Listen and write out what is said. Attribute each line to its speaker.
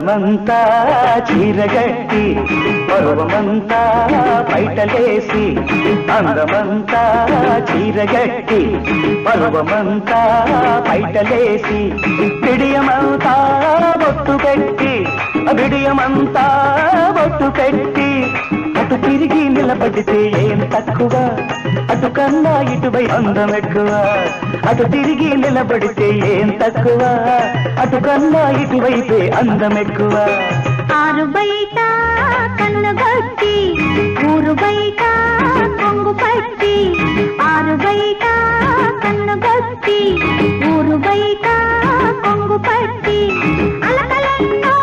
Speaker 1: మంతా చీరగట్టి పర్వమంతా బయటలేసి అందమంతా చీరగట్టి పర్వమంతా బయటలేసి బిడియమంతా బొట్టు పెట్టి బిడియమంతా బొట్టు పెట్టి అటు తిరిగి నిలబడితే ఏం తక్కువ అటు కన్నా ఇటువై అందం ఎక్కువ అటు తిరిగి నిలబడితే ఏం తక్కువ అటు కన్నా ఇటువైపే అందం ఎక్కువ
Speaker 2: ఆరు బయట కన్ను గట్టి ఊరు బయట కొంగు పట్టి ఆరు బయట కన్ను గట్టి ఊరు బయట కొంగు పట్టి అలకలెన్నో